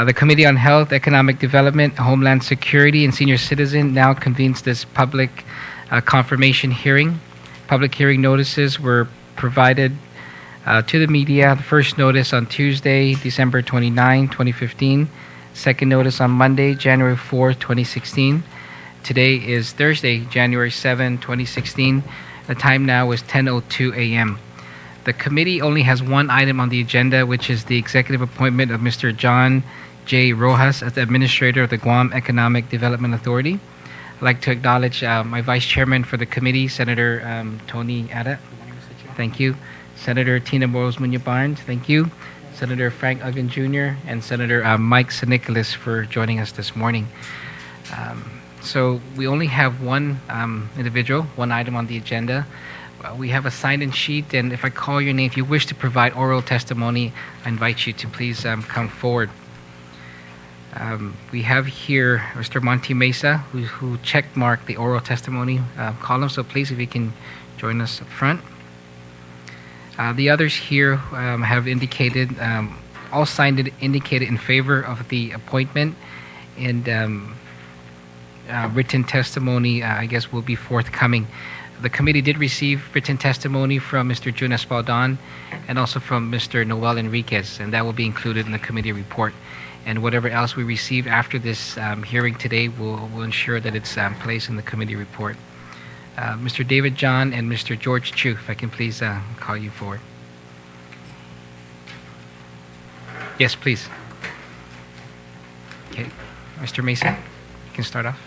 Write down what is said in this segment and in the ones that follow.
The Committee on Health, Economic Development, Homeland Security, and Senior Citizen now convenes this public confirmation hearing. Public hearing notices were provided to the media. The first notice on Tuesday, December 29, 2015. Second notice on Monday, January 4, 2016. Today is Thursday, January 7, 2016. The time now is 10:02 a.m. The committee only has one item on the agenda, which is the executive appointment of Mr. John J. Rojas as the Administrator of the Guam Economic Development Authority. I'd like to acknowledge my Vice Chairman for the committee, Senator Tony Ada. Thank you. Senator Tina Boros Muñoz Barnes. Thank you. Senator Frank Uggan Jr. and Senator Mike Sinicolas for joining us this morning. So we only have one individual, one item on the agenda. We have a sign-in sheet, and if I call your name, if you wish to provide oral testimony, I invite you to please come forward. We have here Mr. Monty Mesa, who check-marked the oral testimony column, so please, if you can join us up front. The others here have indicated, all signed it indicated in favor of the appointment, and written testimony, I guess, will be forthcoming. The committee did receive written testimony from Mr. Jun Espaldon and also from Mr. Noel Enriquez, and that will be included in the committee report. And whatever else we receive after this hearing today, we'll ensure that it's placed in the committee report. Mr. David John and Mr. George Chu, if I can please call you forward. Yes, please. Okay. Mr. Mesa, you can start off.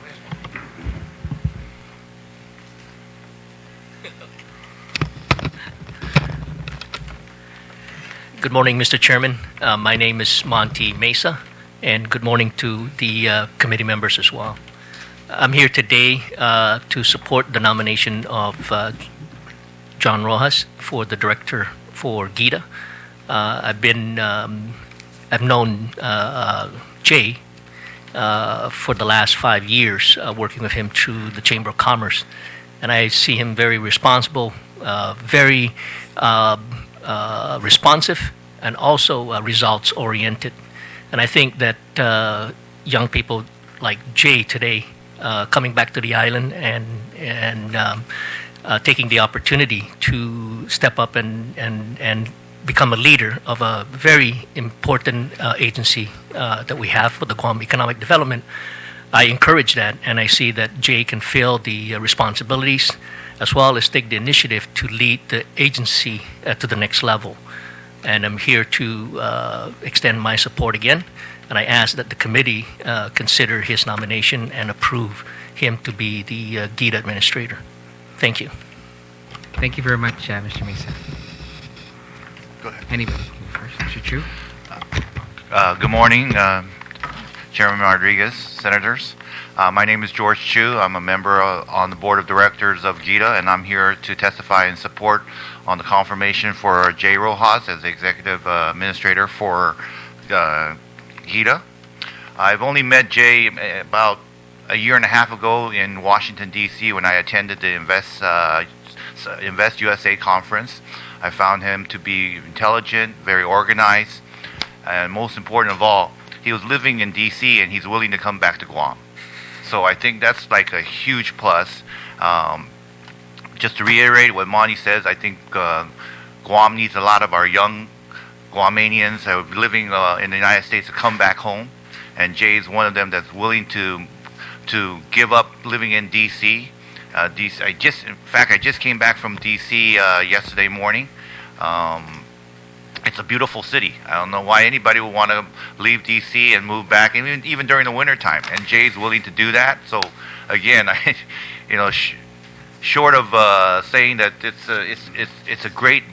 Good morning, Mr. Chairman. My name is Monty Mesa, and good morning to the committee members as well. I'm here today to support the nomination of John Rojas for the director for Gita. I've known Jay for the last 5 years, working with him through the Chamber of Commerce, and I see him very responsible, very responsive, and also results oriented. And I think that young people like Jay today, coming back to the island and taking the opportunity to step up and become a leader of a very important agency that we have for the Guam economic development, I encourage that, and I see that Jay can fill the responsibilities as well as take the initiative to lead the agency to the next level. And I'm here to extend my support again, and I ask that the committee consider his nomination and approve him to be the Gita administrator. Thank you. Thank you very much, Mr. Mesa. Go ahead. Anybody first? Mr. Chu? Good morning, Chairman Rodriguez, Senators. My name is George Chu. I'm a member on the Board of Directors of Gita, and I'm here to testify in support on the confirmation for Jay Rojas as the Executive Administrator for Gita. I've only met Jay about a year and a half ago in Washington, D.C. when I attended the Invest USA conference. I found him to be intelligent, very organized, and most important of all, he was living in D.C. and he's willing to come back to Guam. So I think that's like a huge plus. Just to reiterate what Monty says, I think Guam needs a lot of our young Guamanians who are living in the United States to come back home, and Jay's one of them that's willing to give up living in D.C. I just came back from D.C. Yesterday morning. It's a beautiful city. I don't know why anybody would want to leave D.C. and move back, even during the winter time. And Jay's willing to do that. So, again, short of saying that it's a great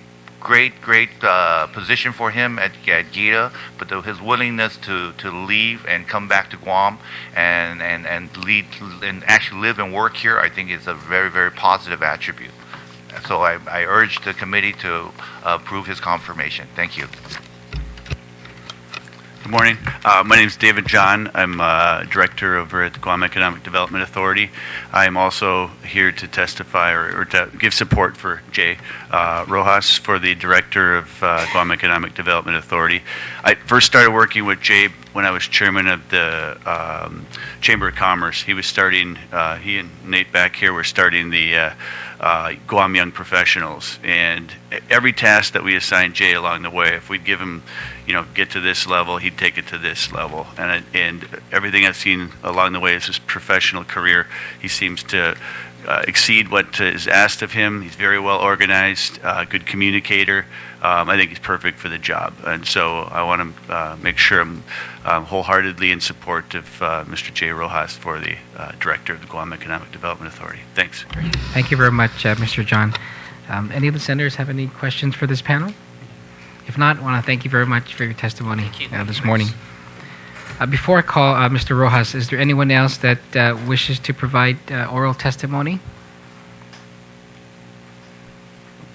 position for him at Gita, but his willingness to leave and come back to Guam and lead and actually live and work here, I think is a very, very positive attribute. So I urge the committee to approve his confirmation. Thank you. Good morning. My name is David John. I'm director over at the Guam Economic Development Authority. I'm also here to testify or to give support for Jay Rojas for the director of Guam Economic Development Authority. I first started working with Jay when I was chairman of the Chamber of Commerce. He was starting, he and Nate back here were starting the Guam Young Professionals, and every task that we assigned Jay along the way, if we'd give him, get to this level, he'd take it to this level. And everything I've seen along the way is his professional career. He seems to exceed what is asked of him. He's very well organized, good communicator. I think he's perfect for the job. And so I want to make sure I'm wholeheartedly in support of Mr. Jay Rojas for the director of the Guam Economic Development Authority. Thanks. Thank you very much, Mr. John. Any of the senators have any questions for this panel? If not, I want to thank you very much for your testimony this morning. Before I call Mr. Rojas, is there anyone else that wishes to provide oral testimony?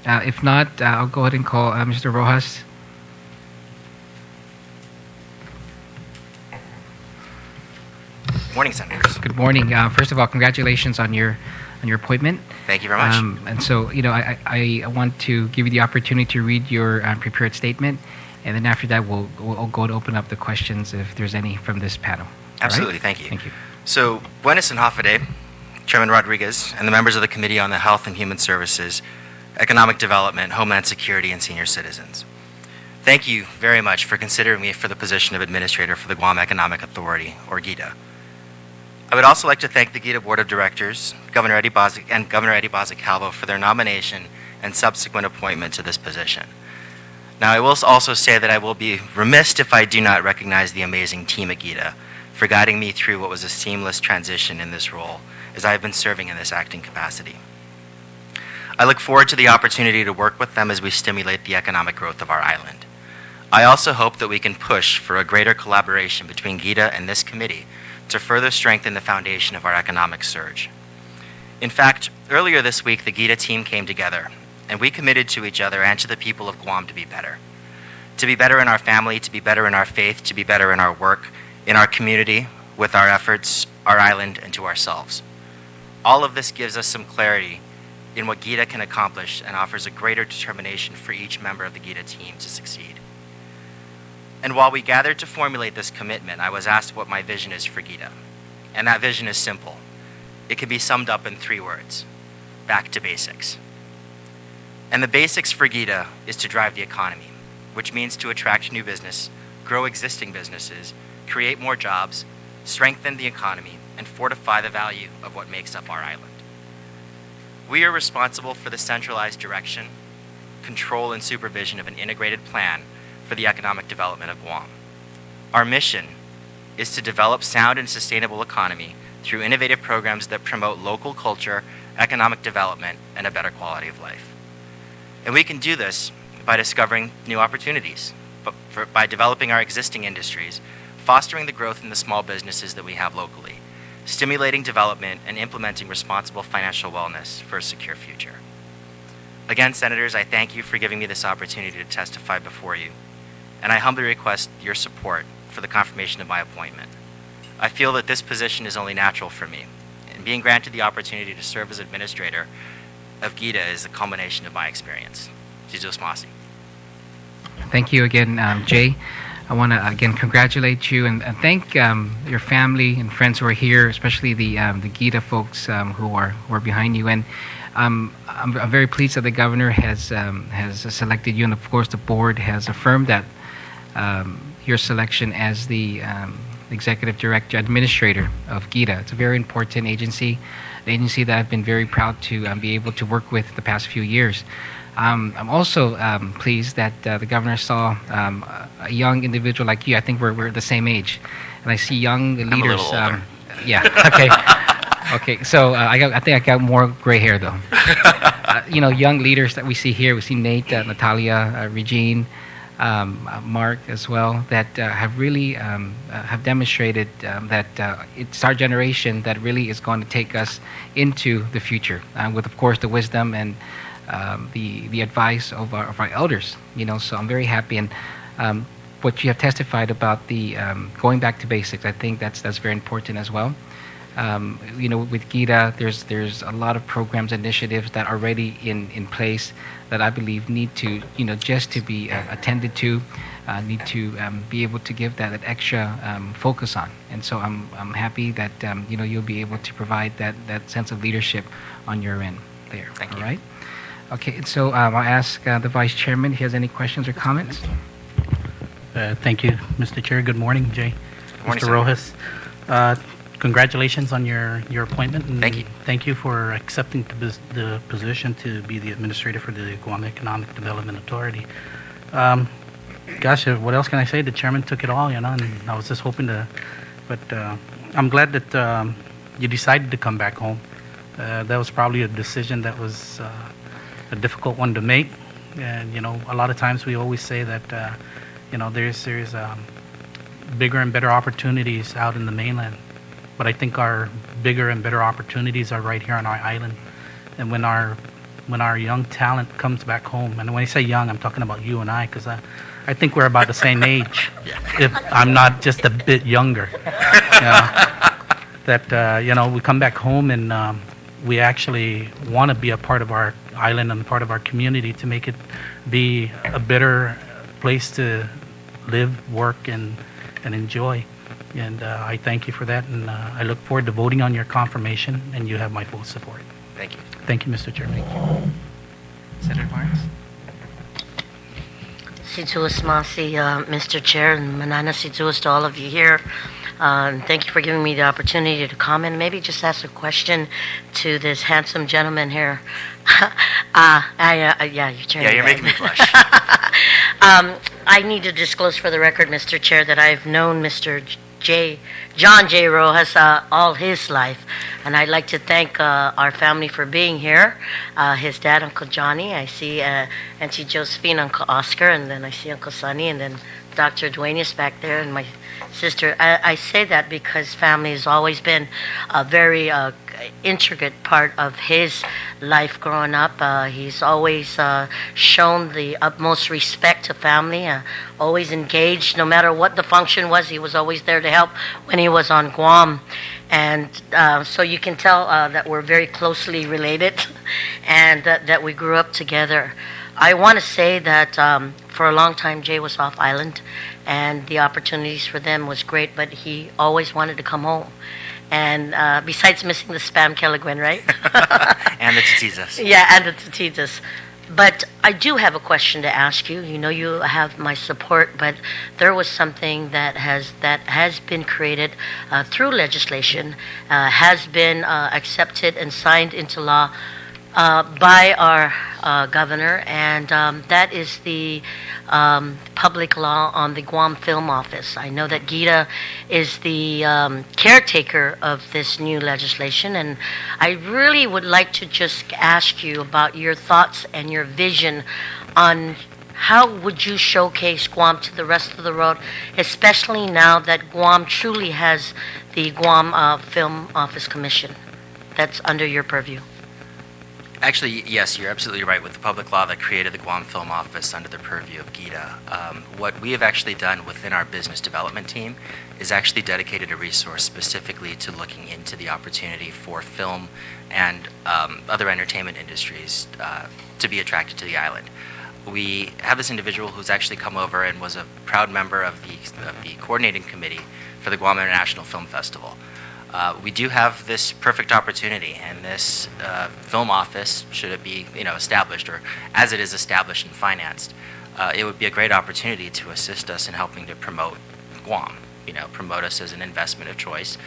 If not, I'll go ahead and call Mr. Rojas. Morning, Senators. Good morning. First of all, congratulations on your appointment. Thank you very much. And so, I want to give you the opportunity to read your prepared statement, and then after that, we'll go to open up the questions if there's any from this panel. Absolutely. Right? Thank you. Thank you. So, Buenos and Hafade, Chairman Rodriguez, and the members of the Committee on the Health and Human Services, Economic Development, Homeland Security, and Senior Citizens. Thank you very much for considering me for the position of Administrator for the Guam Economic Authority, or Gita. I would also like to thank the Gita Board of Directors, Governor Eddie Calvo for their nomination and subsequent appointment to this position. Now, I will also say that I will be remiss if I do not recognize the amazing team at Gita for guiding me through what was a seamless transition in this role as I have been serving in this acting capacity. I look forward to the opportunity to work with them as we stimulate the economic growth of our island. I also hope that we can push for a greater collaboration between Gita and this committee to further strengthen the foundation of our economic surge. In fact, earlier this week, the Gita team came together, and we committed to each other and to the people of Guam to be better. To be better in our family, to be better in our faith, to be better in our work, in our community, with our efforts, our island, and to ourselves. All of this gives us some clarity in what Gita can accomplish and offers a greater determination for each member of the Gita team to succeed. And while we gathered to formulate this commitment, I was asked what my vision is for Gita. And that vision is simple. It can be summed up in 3 words: back to basics. And the basics for Gita is to drive the economy, which means to attract new business, grow existing businesses, create more jobs, strengthen the economy, and fortify the value of what makes up our island. We are responsible for the centralized direction, control, and supervision of an integrated plan for the economic development of Guam. Our mission is to develop sound and sustainable economy through innovative programs that promote local culture, economic development, and a better quality of life. And we can do this by discovering new opportunities, by developing our existing industries, fostering the growth in the small businesses that we have locally, stimulating development, and implementing responsible financial wellness for a secure future. Again, Senators, I thank you for giving me this opportunity to testify before you, and I humbly request your support for the confirmation of my appointment. I feel that this position is only natural for me, and being granted the opportunity to serve as administrator of Gita is the culmination of my experience. Jesus Masi. Thank you again, Jay. I want to again congratulate you and thank your family and friends who are here, especially the Gita folks who are behind you. And I'm very pleased that the governor has selected you, and of course the board has affirmed that your selection as the executive director administrator of Gita. It's a very important agency, an agency that I've been very proud to be able to work with the past few years. I'm also pleased that the governor saw a young individual like you. I think we're the same age, and I see young leaders. I'm a little older. Yeah. Okay. Okay. So I think I got more gray hair though. Young leaders that we see here. We see Nate, Natalia, Regine, Mark as well. That have really have demonstrated that it's our generation that really is going to take us into the future with, of course, the wisdom and the advice of our elders, so I'm very happy. And what you have testified about the going back to basics. I think that's very important as well. With Gita, there's a lot of programs, initiatives that are already in place that I believe need to, just to be attended to, need to be able to give that extra focus on. And so I'm happy that you'll be able to provide that sense of leadership on your end there. Thank you. All right. Okay. And so I'll ask the Vice Chairman if he has any questions or comments. Thank you, Mr. Chair. Good morning, Jay. Good morning, Mr. Rojas. Congratulations on your appointment. And Thank you. Thank you for accepting the position to be the administrator for the Guam Economic Development Authority. Gosh, what else can I say? The chairman took it all, and I was just hoping to, but I'm glad that you decided to come back home. That was probably a decision that was a difficult one to make, and a lot of times we always say that there's bigger and better opportunities out in the mainland. But I think our bigger and better opportunities are right here on our island. And when our young talent comes back home, and when I say young, I'm talking about you and I, because I think we're about the same age, if I'm not just a bit younger. We come back home and we actually want to be a part of our island and part of our community to make it be a better place to live, work, and enjoy. And I thank you for that, and I look forward to voting on your confirmation, and you have my full support. Thank you. Thank you, Mr. Chairman. Senator Barnes. Situas Masi, Mr. Chair, and Manana Situas to all of you here. Thank you for giving me the opportunity to comment. Maybe just ask a question to this handsome gentleman here. You're making me blush. I need to disclose for the record, Mr. Chair, that I've known Mr. John J. Rojas all his life, and I'd like to thank our family for being here. His dad, Uncle Johnny, I see Auntie Josephine, Uncle Oscar, and then I see Uncle Sonny, and then Dr. Duane is back there, and my sister. I say that because family has always been a very intricate part of his life growing up. He's always shown the utmost respect to family, always engaged. No matter what the function was, he was always there to help when he was on Guam. And so you can tell that we're very closely related and that we grew up together. I want to say that for a long time, Jay was off island, and the opportunities for them was great, but he always wanted to come home. And besides missing the spam Kelligwen, right? And the Tatitas. Yeah, and the Tatitas. But I do have a question to ask you. You know, you have my support, but there was something that has been created through legislation, has been accepted and signed into law by our governor, and that is the public law on the Guam Film Office. I know that Gita is the caretaker of this new legislation, and I really would like to just ask you about your thoughts and your vision on how would you showcase Guam to the rest of the world, especially now that Guam truly has the Guam Film Office Commission that's under your purview. Actually, yes, you're absolutely right with the public law that created the Guam Film Office under the purview of Gita. What we have actually done within our business development team is actually dedicated a resource specifically to looking into the opportunity for film and other entertainment industries to be attracted to the island. We have this individual who's actually come over and was a proud member of the coordinating committee for the Guam International Film Festival. We do have this perfect opportunity, and this film office, should it be established, or as it is established and financed, it would be a great opportunity to assist us in helping to promote Guam, promote us as an investment of choice,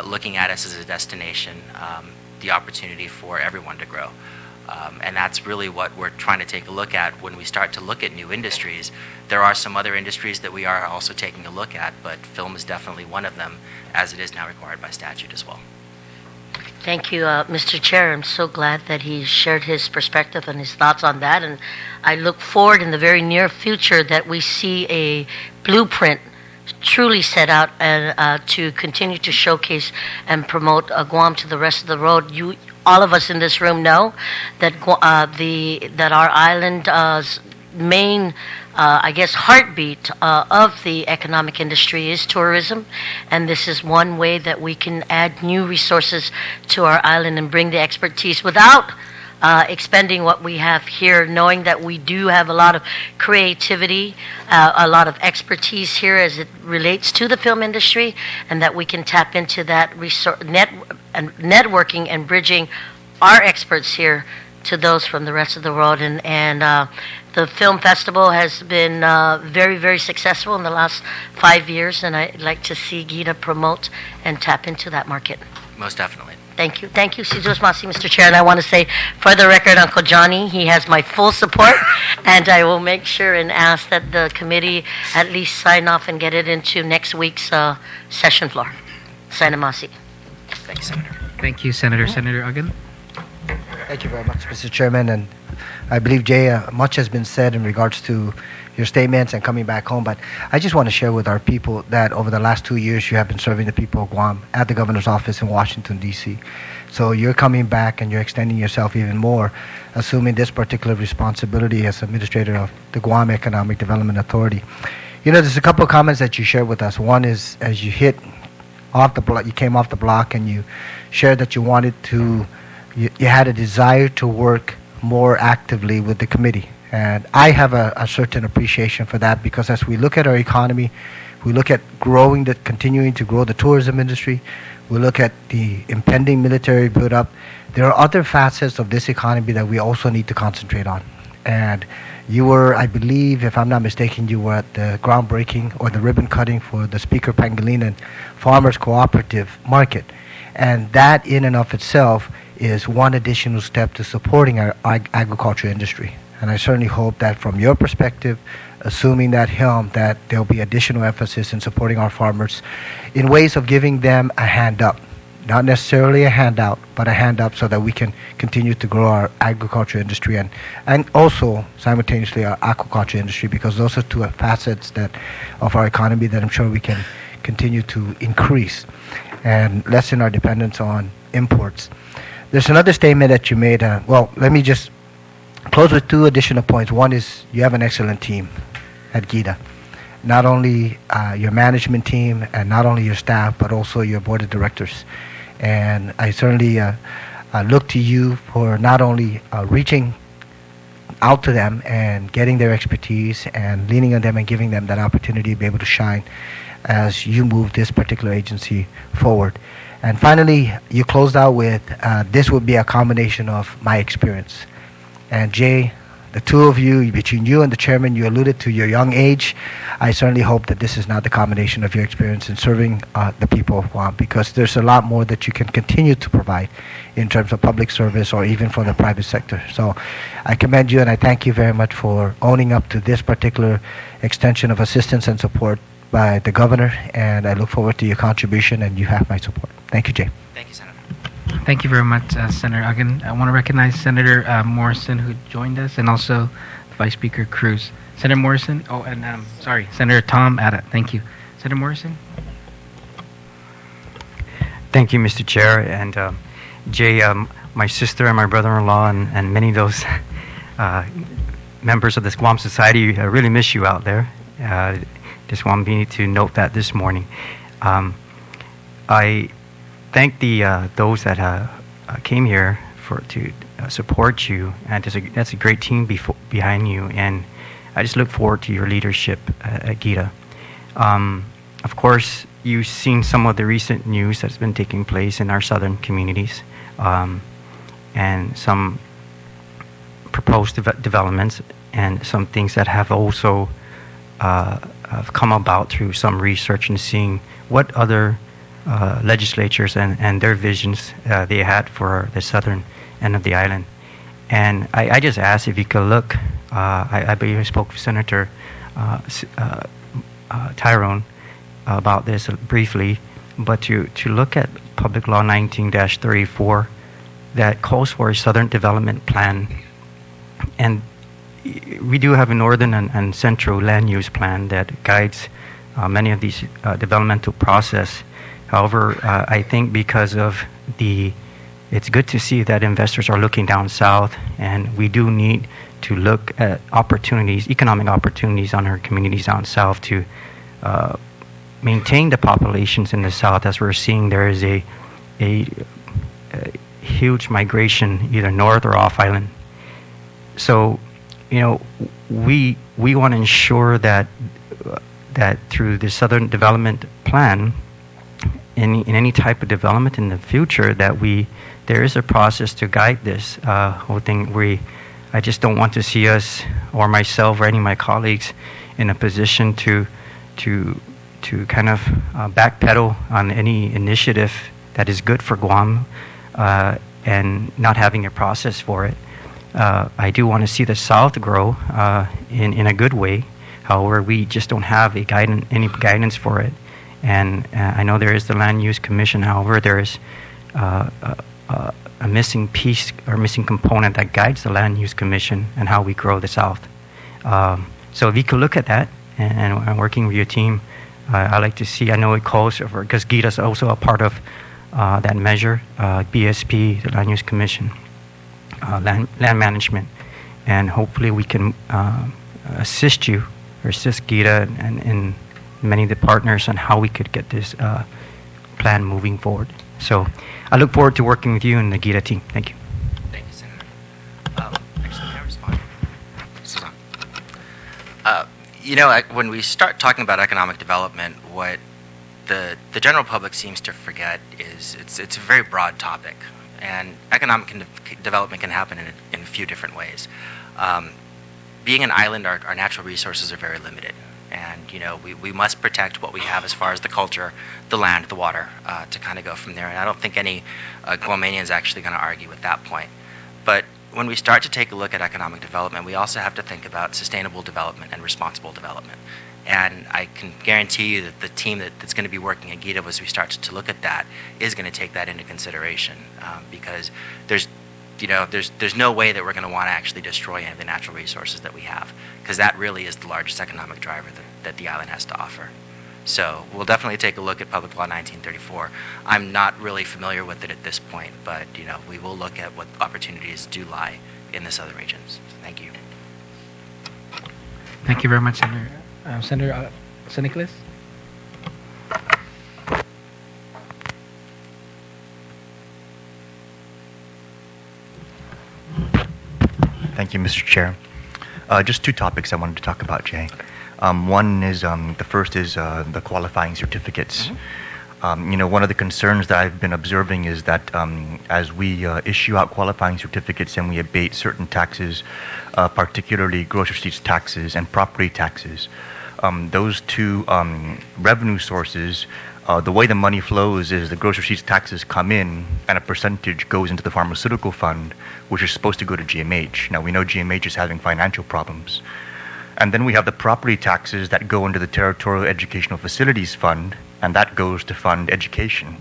looking at us as a destination, the opportunity for everyone to grow. And that's really what we're trying to take a look at when we start to look at new industries. There are some other industries that we are also taking a look at, but film is definitely one of them, as it is now required by statute as well. Thank you, Mr. Chair. I'm so glad that he shared his perspective and his thoughts on that, and I look forward in the very near future that we see a blueprint truly set out and to continue to showcase and promote Guam to the rest of the world. All of us in this room know that that our island main, I guess, heartbeat of the economic industry is tourism, and this is one way that we can add new resources to our island and bring the expertise without expending what we have here, knowing that we do have a lot of creativity, a lot of expertise here as it relates to the film industry, and that we can tap into that networking and bridging our experts here to those from the rest of the world. And the film festival has been very, very successful in the last 5 years, and I'd like to see Gita promote and tap into that market. Most definitely. Thank you. Thank you, Sidus Masi, Mr. Chair. And I want to say, for the record, Uncle Johnny, he has my full support, and I will make sure and ask that the committee at least sign off and get it into next week's session floor. Senator Masi. Thank you, Senator. Thank you, Senator. Senator Uggan? Thank you very much, Mr. Chairman. And I believe, Jay, much has been said in regards to your statements and coming back home. But I just want to share with our people that over the last 2 years, you have been serving the people of Guam at the governor's office in Washington, D.C. So you're coming back and you're extending yourself even more, assuming this particular responsibility as administrator of the Guam Economic Development Authority. You know, there's a couple of comments that you shared with us. One is, as you hit off the block, you came off the block and you shared that you wanted to, you had a desire to work more actively with the committee. And I have a certain appreciation for that, because as we look at our economy, we look at continuing to grow the tourism industry, we look at the impending military build-up, there are other facets of this economy that we also need to concentrate on. And you were, I believe, if I'm not mistaken, you were at the groundbreaking or the ribbon cutting for the Speaker Pangilinan Farmers Cooperative Market. And that in and of itself is one additional step to supporting our agriculture industry. And I certainly hope that from your perspective, assuming that helm, that there'll be additional emphasis in supporting our farmers in ways of giving them a hand up. Not necessarily a handout, but a hand up so that we can continue to grow our agriculture industry and also simultaneously our aquaculture industry, because those are two facets of our economy that I'm sure we can continue to increase and lessen our dependence on imports. There's another statement that you made. Let me just close with two additional points. One is you have an excellent team at Gita. Not only your management team and not only your staff, but also your board of directors. And I certainly look to you for not only reaching out to them and getting their expertise and leaning on them and giving them that opportunity to be able to shine as you move this particular agency forward. And finally, you closed out with, this would be a combination of my experience. And Jay, the two of you, between you and the chairman, you alluded to your young age. I certainly hope that this is not the combination of your experience in serving the people of Guam, because there's a lot more that you can continue to provide in terms of public service or even for the private sector. So I commend you and I thank you very much for owning up to this particular extension of assistance and support by the governor, and I look forward to your contribution, and you have my support. Thank you, Jay. Thank you, Senator. Thank you very much, Senator Uggan. I want to recognize Senator Morrison, who joined us, and also Vice Speaker Cruz. Senator Morrison, Senator Tom Atta. Thank you. Senator Morrison? Thank you, Mr. Chair. And Jay, my sister and my brother-in-law and many of those members of this Guam society really miss you out there. Just want me to note that this morning. I thank those that came here to support you, and that's a great team behind you, and I just look forward to your leadership at Gita. Of course, you've seen some of the recent news that's been taking place in our southern communities, and some proposed developments, and some things that have also have come about through some research and seeing what other legislatures and their visions they had for the southern end of the island. And I just asked if you could look, I believe I spoke with Senator Tyrone about this briefly, but to look at Public Law 19-34 that calls for a Southern Development Plan. And we do have a Northern and Central Land Use Plan that guides many of these developmental process. However, I think because of it's good to see that investors are looking down south, and we do need look at opportunities, economic opportunities on our communities down south to maintain the populations in the south. As we're seeing, there is a huge migration either north or off island. So, we want to ensure that through the Southern Development Plan, in any type of development in the future, that there is a process to guide this whole thing. I just don't want to see us or myself or any of my colleagues in a position to kind of backpedal on any initiative that is good for Guam and not having a process for it. I do want to see the South grow in a good way. However, we just don't have any guidance for it. And I know there is the Land Use Commission. However, there is a missing piece or missing component that guides the Land Use Commission and how we grow the South. So if you could look at that and working with your team, I like to see. I know it calls for, because Gita is also a part of that measure, BSP, the Land Use Commission, land management, and hopefully we can assist you or assist Gita and many of the partners on how we could get this plan moving forward. So I look forward to working with you and the Gita team. Thank you. Thank you, Senator. Actually, can I respond? Susan. When we start talking about economic development, what the general public seems to forget is it's a very broad topic, and economic development can happen in a few different ways. Being an island, our natural resources are very limited, and we must protect what we have as far as the culture, the land, the water, to kind of go from there. And I don't think any Guamanian is actually going to argue with that point. But when we start to take a look at economic development, we also have to think about sustainable development and responsible development. And I can guarantee you that the team that's going to be working at Gita, as we start to look at that, is going to take that into consideration, because there's no way that we're going to want to actually destroy any of the natural resources that we have, because that really is the largest economic driver that the island has to offer. So we'll definitely take a look at Public Law 1934. I'm not really familiar with it at this point, but we will look at what opportunities do lie in the southern regions. So thank you. Thank you very much, Senator. Senator Nicholas? Thank you, Mr. Chair. Just two topics I wanted to talk about, Jay. One is, the first is the qualifying certificates. One of the concerns that I've been observing is that as we issue out qualifying certificates and we abate certain taxes, particularly gross receipts taxes and property taxes, those two revenue sources, the way the money flows is the gross receipts taxes come in and a percentage goes into the pharmaceutical fund, which is supposed to go to GMH. Now, we know GMH is having financial problems. And then we have the property taxes that go into the Territorial Educational Facilities Fund, and that goes to fund education.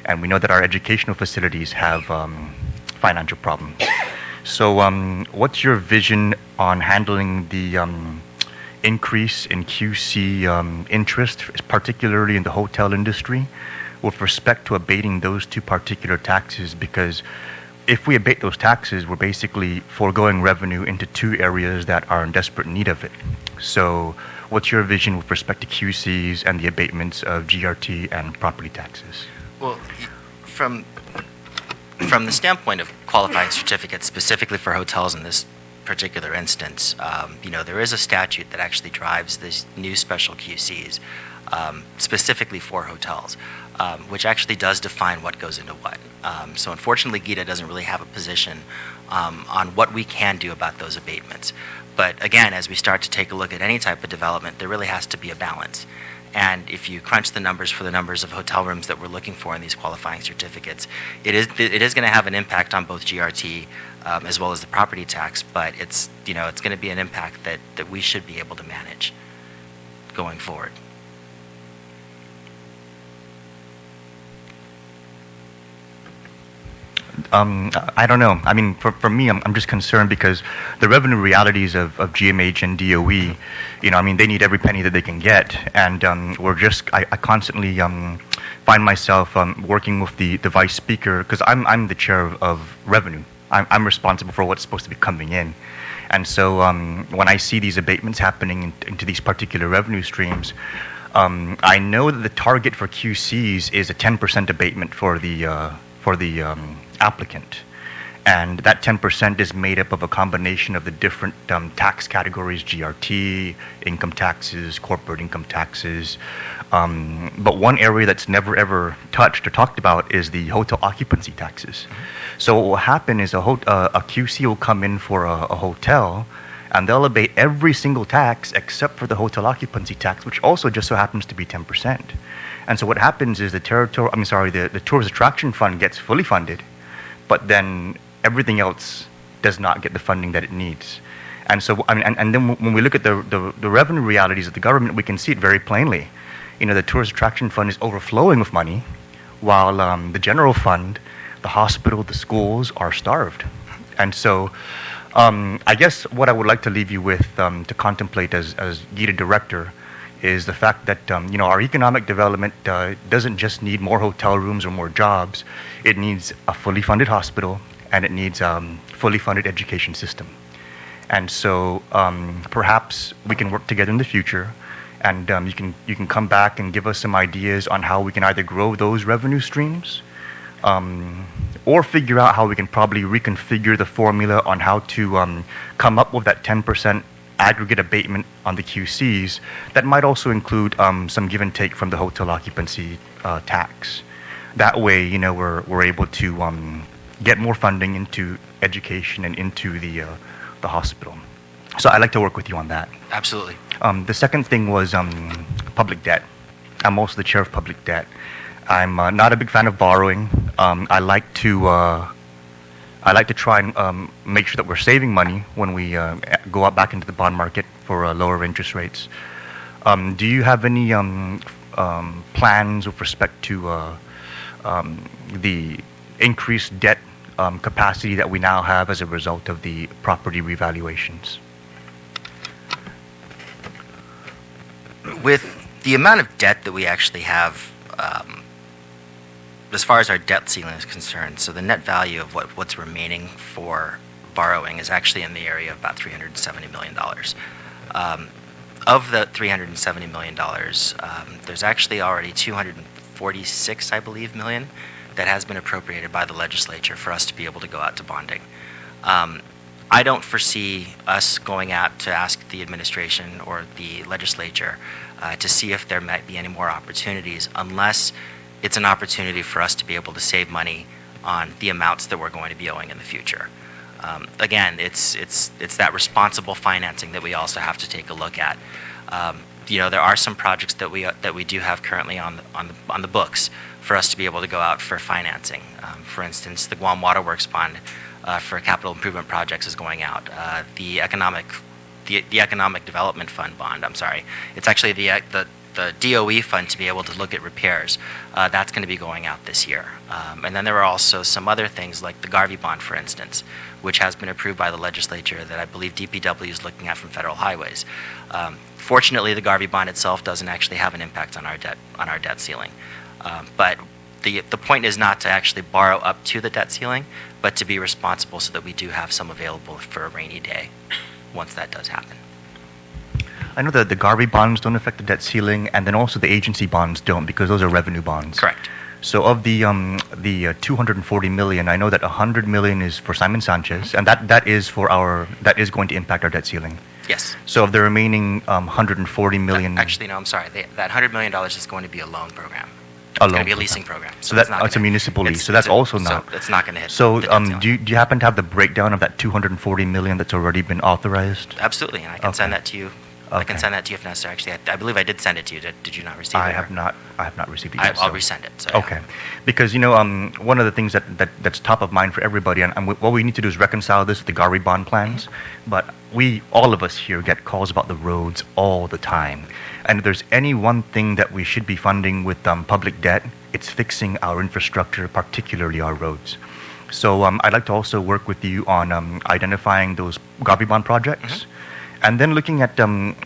And we know that our educational facilities have financial problems. So what's your vision on handling the increase in QC interest, particularly in the hotel industry, with respect to abating those two particular taxes? Because if we abate those taxes, we're basically foregoing revenue into two areas that are in desperate need of it. So what's your vision with respect to QCs and the abatements of GRT and property taxes? Well, from the standpoint of qualifying certificates, specifically for hotels in this particular instance, there is a statute that actually drives this new special QCs specifically for hotels, which actually does define what goes into what. So unfortunately, Gita doesn't really have a position on what we can do about those abatements. But again, as we start to take a look at any type of development, there really has to be a balance. And if you crunch the numbers for the numbers of hotel rooms that we're looking for in these qualifying certificates, it is going to have an impact on both GRT as well as the property tax. But it's going to be an impact that we should be able to manage going forward. I don't know. I mean, for me, I'm just concerned because the revenue realities of GMH and DOE, they need every penny that they can get. And I constantly find myself working with the vice speaker, because I'm the chair of revenue. I'm responsible for what's supposed to be coming in. And so when I see these abatements happening into these particular revenue streams, I know that the target for QCs is a 10% abatement for the applicant. And that 10% is made up of a combination of the different tax categories, GRT, income taxes, corporate income taxes. But one area that's never ever touched or talked about is the hotel occupancy taxes. So what will happen is a QC will come in for a hotel, and they'll abate every single tax except for the hotel occupancy tax, which also just so happens to be 10%. And so what happens is the tourist attraction fund gets fully funded, but then everything else does not get the funding that it needs. And so, and then when we look at the revenue realities of the government, we can see it very plainly. The tourist attraction fund is overflowing with money, while the general fund, the hospital, the schools are starved. And so, I guess what I would like to leave you with to contemplate as Gita director is the fact that our economic development doesn't just need more hotel rooms or more jobs. It needs a fully funded hospital, and it needs a fully funded education system. And so perhaps we can work together in the future, and you can come back and give us some ideas on how we can either grow those revenue streams, or figure out how we can probably reconfigure the formula on how to come up with that 10% aggregate abatement on the QCs that might also include some give and take from the hotel occupancy tax. That way, we're able to get more funding into education and into the hospital. So I'd like to work with you on that. Absolutely. The second thing was public debt. I'm also the chair of public debt. I'm not a big fan of borrowing. I like to try and make sure that we're saving money when we go out back into the bond market for lower interest rates. Do you have any plans with respect to the increased debt capacity that we now have as a result of the property revaluations? With the amount of debt that we actually have, as far as our debt ceiling is concerned, so the net value of what's remaining for borrowing is actually in the area of about $370 million. Of the $370 million, there's actually already 246, I believe, million that has been appropriated by the legislature for us to be able to go out to bonding. I don't foresee us going out to ask the administration or the legislature to see if there might be any more opportunities, unless it's an opportunity for us to be able to save money on the amounts that we're going to be owing in the future. Again, it's that responsible financing that we also have to take a look at. There are some projects that we do have currently on the books for us to be able to go out for financing. For instance, the Guam Waterworks bond for capital improvement projects is going out. The economic development fund bond. I'm sorry, it's actually the DOE fund to be able to look at repairs. That's going to be going out this year. And then there are also some other things like the Garvey bond, for instance, which has been approved by the legislature that I believe DPW is looking at from federal highways. Fortunately, the Garvey bond itself doesn't actually have an impact on our debt ceiling. But the point is not to actually borrow up to the debt ceiling, but to be responsible so that we do have some available for a rainy day once that does happen. I know that the Garvey bonds don't affect the debt ceiling, and then also the agency bonds don't, because those are revenue bonds. Correct. So of the 240 million, I know that 100 million is for Simon Sanchez, and that is going to impact our debt ceiling. Yes. So of the remaining 140 million, actually, no, I'm sorry. That $100 million is going to be a loan program. A It's loan going to be a program. leasing program. So that's a municipal lease. So that's also not. So it's not going to hit. So the debt ceiling. do you happen to have the breakdown of that 240 million that's already been authorized? Absolutely, and I can send Okay. that to you. I can send that to you if necessary. Actually, I believe I did send it to you. Did you not receive it? I have not received it yet. I'll so- resend it. So, yeah. Okay, because one of the things that's top of mind for everybody, and what we need to do is reconcile this with the Garvey bond plans. But all of us here get calls about the roads all the time, and if there's any one thing that we should be funding with public debt, it's fixing our infrastructure, particularly our roads. So I'd like to also work with you on identifying those Garvey bond projects. And then looking at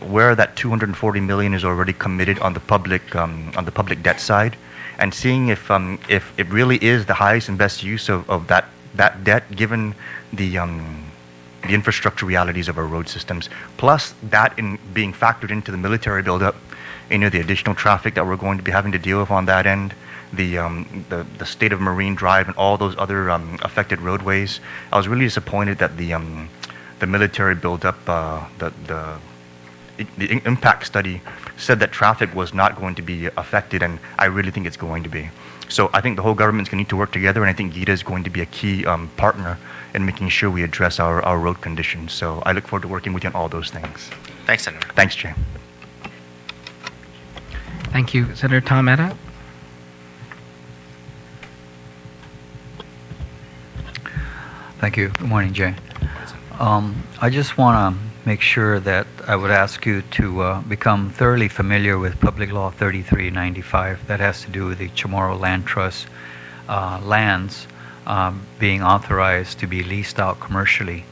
where that 240 million is already committed on the public debt side, and seeing if it really is the highest and best use of that debt, given the the infrastructure realities of our road systems. Plus, that in being factored into the military buildup, the additional traffic that we're going to be having to deal with on that end, the state of Marine Drive and all those other affected roadways. I was really disappointed that the military buildup, the impact study said that traffic was not going to be affected, and I really think it's going to be. So I think the whole government's going to need to work together, and I think Gita is going to be a key partner in making sure we address our road conditions. So I look forward to working with you on all those things. Thanks, Senator. Thanks, Jay. Thank you. Senator Tom Etta. Thank you. Good morning, Jay. I just want to make sure that I would ask you to become thoroughly familiar with Public Law 3395. That has to do with the Chamorro Land Trust lands being authorized to be leased out commercially.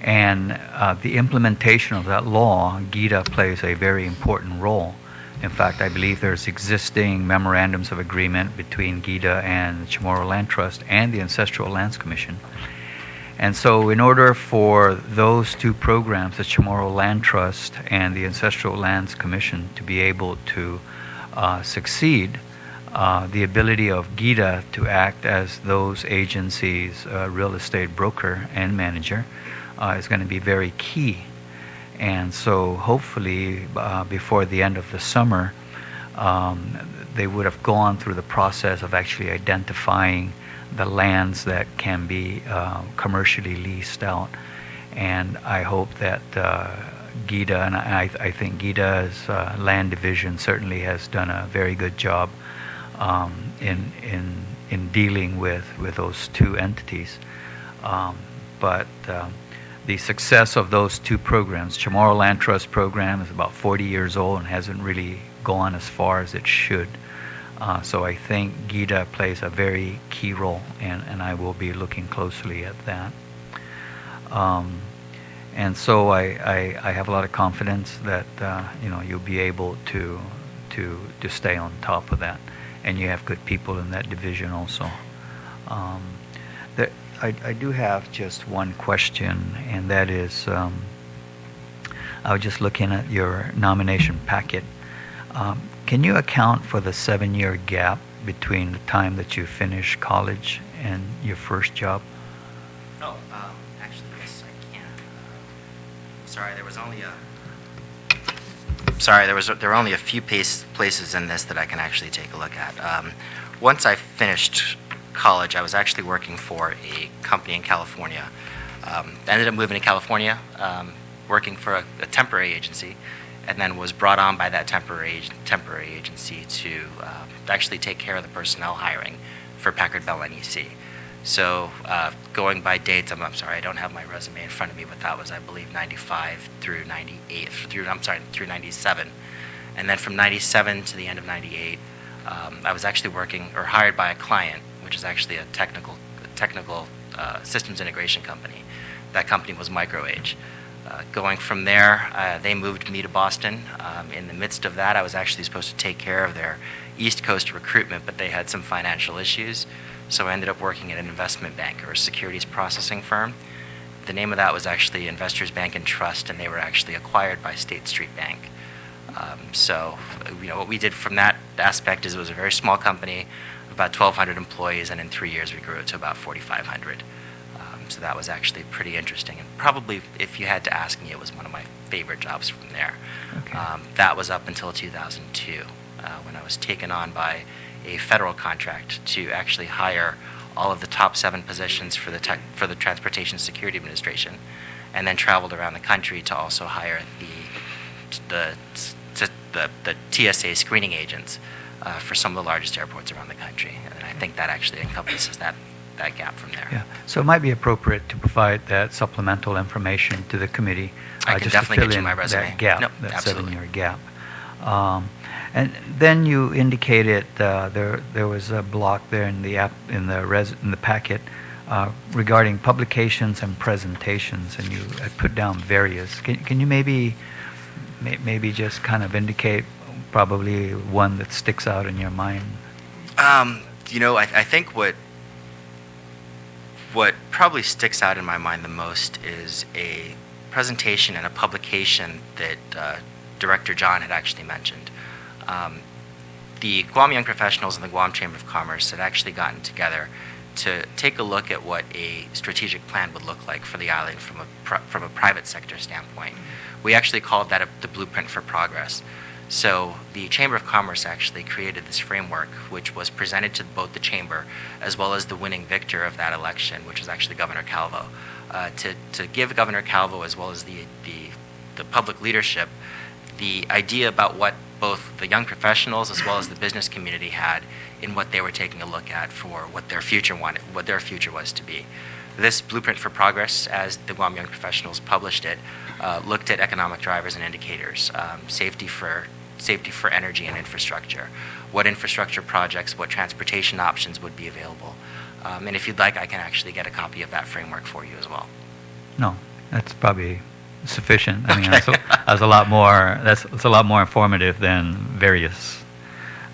And the implementation of that law, Gita plays a very important role. In fact, I believe there's existing memorandums of agreement between Gita and the Chamorro Land Trust and the Ancestral Lands Commission. And so in order for those two programs, the Chamorro Land Trust and the Ancestral Lands Commission, to be able to succeed, the ability of Gita to act as those agencies' real estate broker and manager is going to be very key. And so hopefully before the end of the summer, they would have gone through the process of actually identifying the lands that can be commercially leased out. And I hope that Gita, and I think Gita's land division certainly has done a very good job in dealing with those two entities. But the success of those two programs, Chamorro Land Trust program is about 40 years old and hasn't really gone as far as it should. So I think Gita plays a very key role, and I will be looking closely at that. And so I have a lot of confidence that you'll be able to stay on top of that, and you have good people in that division also. I do have just one question, and that is, I was just looking at your nomination packet. Can you account for the 7-year gap between the time that you finished college and your first job? Oh, actually, yes, I can. Sorry, there were only a few places in this that I can actually take a look at. Once I finished college, I was actually working for a company in California. I ended up moving to California, working for a temporary agency, and then was brought on by that temporary agency to actually take care of the personnel hiring for Packard Bell NEC. So going by dates, I'm sorry, I don't have my resume in front of me, but that was, I believe, 95 through 98, through 97. And then from 97 to the end of 98, I was actually working or hired by a client, which is actually a technical systems integration company. That company was MicroAge. Going from there, they moved me to Boston. In the midst of that, I was actually supposed to take care of their East Coast recruitment, but they had some financial issues. So I ended up working at an investment bank or a securities processing firm. The name of that was actually Investors Bank and Trust, and they were actually acquired by State Street Bank. So what we did from that aspect is it was a very small company, about 1,200 employees, and in 3 years we grew it to about 4,500. So that was actually pretty interesting, and probably, if you had to ask me, it was one of my favorite jobs from there. Okay. That was up until 2002, when I was taken on by a federal contract to actually hire all of the top 7 positions for the Transportation Security Administration, and then traveled around the country to also hire the TSA screening agents for some of the largest airports around the country. And I think that actually encompasses that gap from there. Yeah. So it might be appropriate to provide that supplemental information to the committee. I can just definitely to fill get you in my resume. that gap, Nope, that absolutely. 7-year gap. And then you indicated there was a block there in the packet regarding publications and presentations, and you had put down various. Can you maybe just kind of indicate probably one that sticks out in your mind? I think what probably sticks out in my mind the most is a presentation and a publication that Director John had actually mentioned. The Guam Young Professionals and the Guam Chamber of Commerce had actually gotten together to take a look at what a strategic plan would look like for the island from a private sector standpoint. We actually called that the blueprint for progress. So the Chamber of Commerce actually created this framework, which was presented to both the Chamber as well as the winning victor of that election, which was actually Governor Calvo, to give Governor Calvo as well as the public leadership the idea about what both the young professionals as well as the business community had in what they were taking a look at for what their future was to be. This blueprint for progress, as the Guam Young Professionals published it, looked at economic drivers and indicators, safety for energy and infrastructure, what infrastructure projects, what transportation options would be available. And if you'd like, I can actually get a copy of that framework for you as well. No, that's probably sufficient. I mean, that's a lot more. It's a lot more informative than various.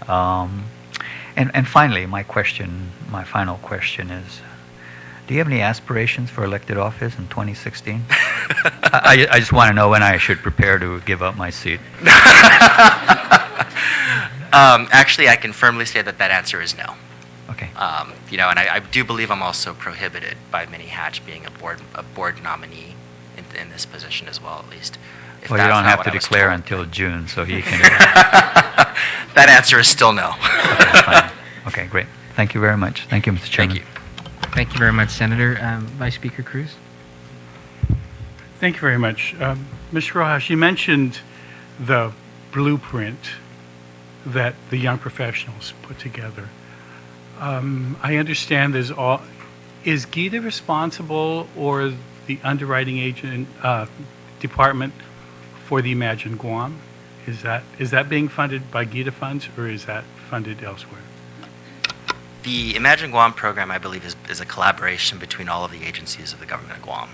And finally, my final question is: do you have any aspirations for elected office in 2016? I just want to know when I should prepare to give up my seat. Actually, I can firmly say that answer is no. Okay. And I do believe I'm also prohibited by Minnie Hatch being a board nominee in this position as well, at least. Well, you don't have to declare until June, so he can. That answer is still no. Okay, fine. Okay, great. Thank you very much. Thank you, Mr. Chairman. Thank you. Thank you very much, Senator. Vice Speaker Cruz. Thank you very much. Ms. Rojas, you mentioned the blueprint that the young professionals put together. I understand is Gita responsible or the underwriting agent department for the Imagine Guam? Is that being funded by Gita funds or is that funded elsewhere? The Imagine Guam program, I believe, is a collaboration between all of the agencies of the government of Guam.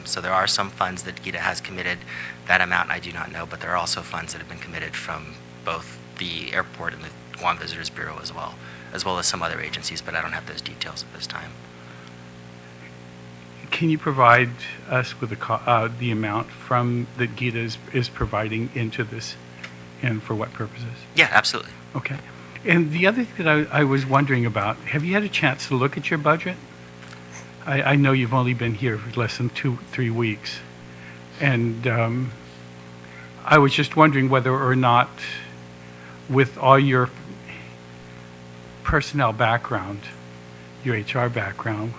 So there are some funds that Gita has committed. That amount I do not know, but there are also funds that have been committed from both the airport and the Guam Visitors Bureau as well as some other agencies, but I don't have those details at this time. Can you provide us with the amount that Gita is providing into this, and for what purposes? Yeah, absolutely. Okay. And the other thing that I was wondering about, have you had a chance to look at your budget? I know you've only been here for less than 2-3 weeks, and I was just wondering whether or not, with all your personnel background, your HR background,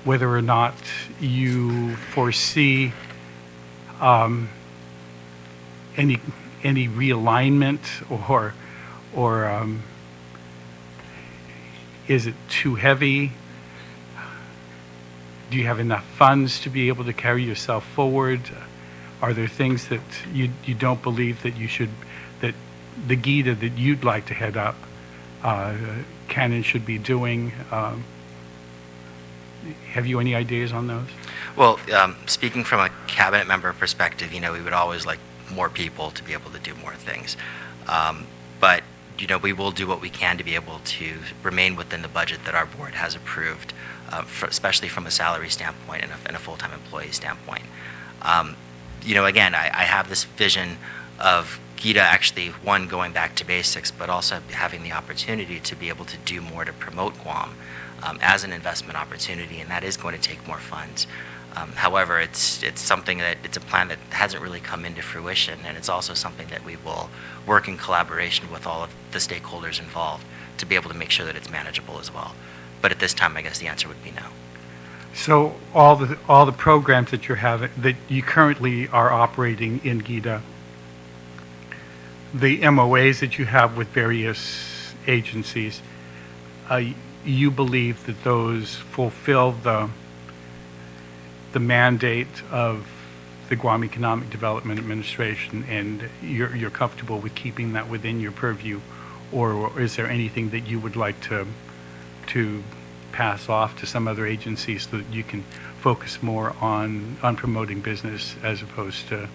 whether or not you foresee any realignment or is it too heavy? Do you have enough funds to be able to carry yourself forward? Are there things that you don't believe that that the Gita that you'd like to head up can and should be doing? Have you any ideas on those? Well, speaking from a cabinet member perspective, we would always like more people to be able to do more things. But, we will do what we can to be able to remain within the budget that our board has approved, especially from a salary standpoint and a full-time employee standpoint. Again, I have this vision of Gita actually, one, going back to basics, but also having the opportunity to be able to do more to promote Guam as an investment opportunity, and that is going to take more funds. However, it's something it's a plan that hasn't really come into fruition, and it's also something that we will work in collaboration with all of the stakeholders involved to be able to make sure that it's manageable as well. But at this time, I guess the answer would be no. So all the programs that that you currently are operating in Gita, the MOAs that you have with various agencies, you believe that those fulfill the mandate of the Guam Economic Development Administration, and you're comfortable with keeping that within your purview, or is there anything that you would like to pass off to some other agencies so that you can focus more on promoting business as opposed to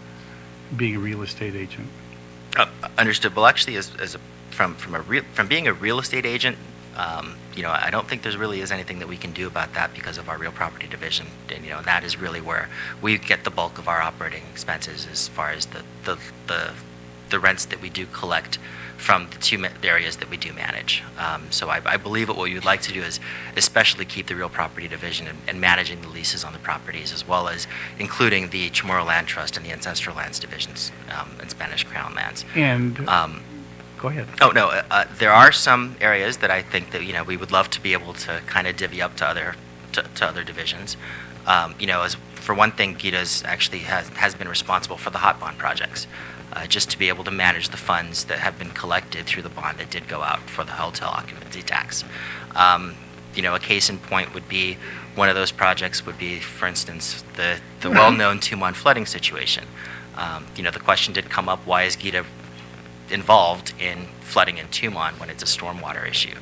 being a real estate agent? Understood. Well, actually, from being a real estate agent, I don't think there really is anything that we can do about that because of our real property division. And, that is really where we get the bulk of our operating expenses as far as the rents that we do collect from the areas that we do manage. So I believe what we would like to do is especially keep the real property division and managing the leases on the properties, as well as including the Chamorro Land Trust and the Ancestral Lands divisions and Spanish Crown lands. And go ahead. Oh, no, there are some areas that I think that, we would love to be able to kind of divvy up to other divisions. As for one thing, Gita's actually has been responsible for the hot bond projects, just to be able to manage the funds that have been collected through the bond that did go out for the hotel occupancy tax. A case in point would be, one of those projects would be, for instance, the well-known 2-month flooding situation. The question did come up, why is Gita involved in flooding in Tumon when it's a stormwater issue?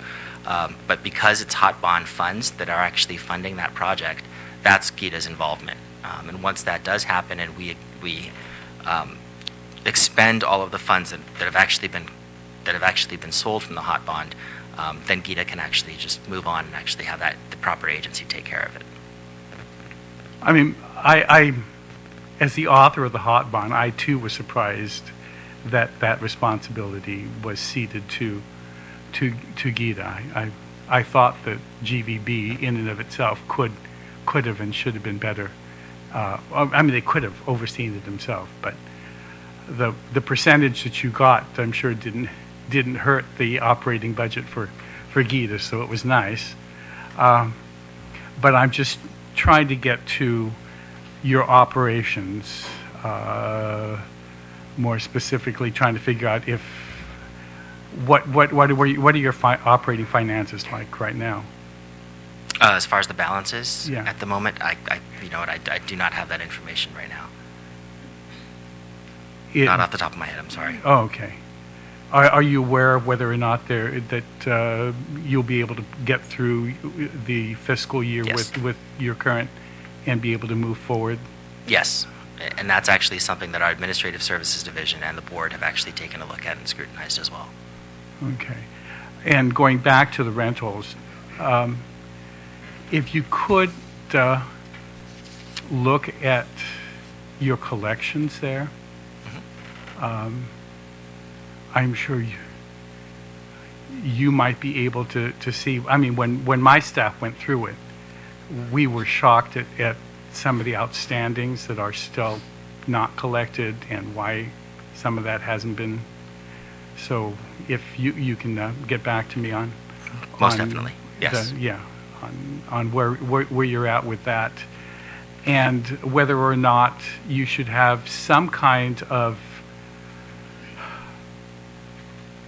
But because it's hot bond funds that are actually funding that project, that's Gita's involvement. And once that does happen and we expend all of the funds that have actually been sold from the hot bond, then Gita can actually just move on and actually have the proper agency take care of it. I mean, I as the author of the hot bond, I too was surprised that responsibility was ceded to Gita. I thought that GVB in and of itself could have and should have been better. They could have overseen it themselves, but the percentage that you got, I'm sure, didn't hurt the operating budget for Gita, so it was nice. But I'm just trying to get to your operations, more specifically, trying to figure out what are your operating finances like right now? As far as the balances, Yeah. at the moment, I do not have that information right now. Not off the top of my head, I'm sorry. Oh, okay. Are you aware of whether or not that you'll be able to get through the fiscal year Yes. with your current and be able to move forward? Yes, and that's actually something that our Administrative Services Division and the board have actually taken a look at and scrutinized as well. Okay. And going back to the rentals, if you could look at your collections there, I'm sure you might be able to see. I mean, when my staff went through it, we were shocked at some of the outstandings that are still not collected and why some of that hasn't been. So if you can get back to me on Most definitely, yes. On where you're at with that, and whether or not you should have some kind of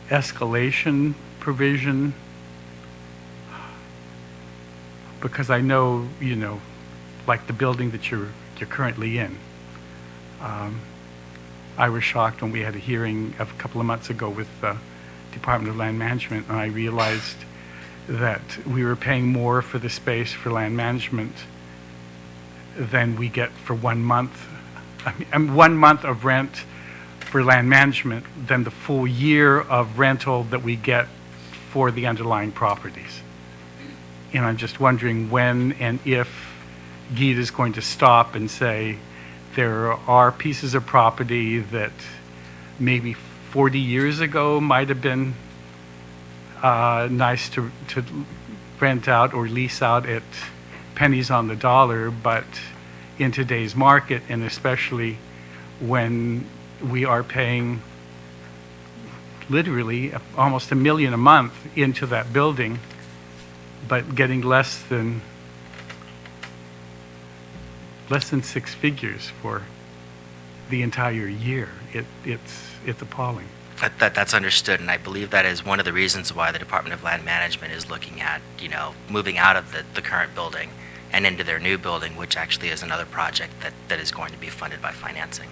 escalation provision, because I know, like the building that you're currently in. I was shocked when we had a hearing a couple of months ago with the Department of Land Management, and I realized that we were paying more for the space for land management than we get for 1 month. I mean, 1 month of rent for land management than the full year of rental that we get for the underlying properties. And I'm just wondering when and if Gita is going to stop and say there are pieces of property that maybe 40 years ago might have been nice to rent out or lease out at pennies on the dollar, but in today's market, and especially when we are paying literally almost $1 million a month into that building, but getting less than 6 figures for the entire year. It's appalling. That's understood, and I believe that is one of the reasons why the Department of Land Management is looking at, moving out of the current building and into their new building, which actually is another project that is going to be funded by financing.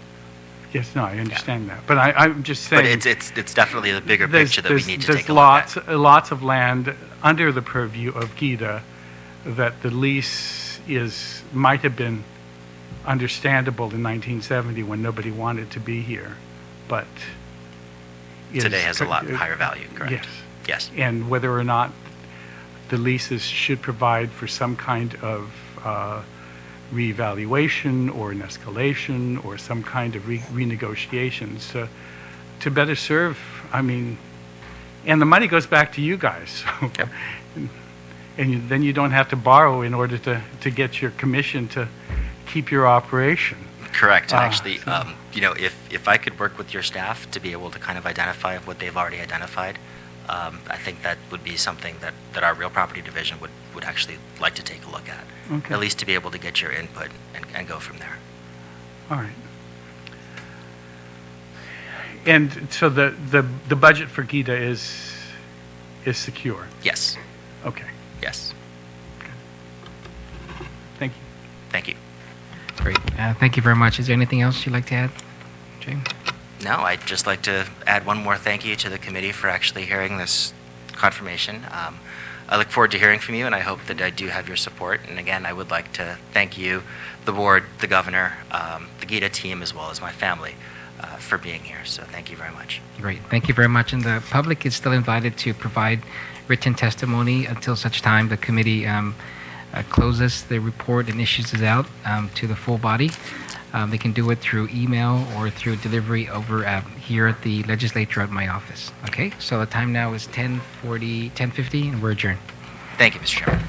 Yes, no, I understand that, but I'm just saying. But it's definitely the bigger picture that we need to take a look at. There's lots of land under the purview of Gita that the lease might have been understandable in 1970 when nobody wanted to be here, but today has a lot higher value, correct? Yes. Yes. And whether or not the leases should provide for some kind of reevaluation or an escalation or some kind of renegotiations to better serve, I mean, and the money goes back to you guys. Yep. And then you don't have to borrow in order to get your commission to keep your operation. Correct. And actually, you know, if I could work with your staff to be able to kind of identify what they've already identified, I think that would be something that our real property division would actually like to take a look at. Okay. At least to be able to get your input and go from there. All right. And so the budget for Gita is secure? Yes. Okay. Yes. Thank you. Thank you. Great. Thank you very much. Is there anything else you'd like to add, Jay? No, I'd just like to add one more thank you to the committee for actually hearing this confirmation. I look forward to hearing from you, and I hope that I do have your support. And again, I would like to thank you, the board, the governor, the Gita team, as well as my family for being here. So thank you very much. Great. Thank you very much. And the public is still invited to provide written testimony until such time the committee closes the report and issues it out to the full body. They can do it through email or through delivery over here at the legislature at my office. Okay, so the time now is 10:50, and we're adjourned. Thank you, Mr. Chairman.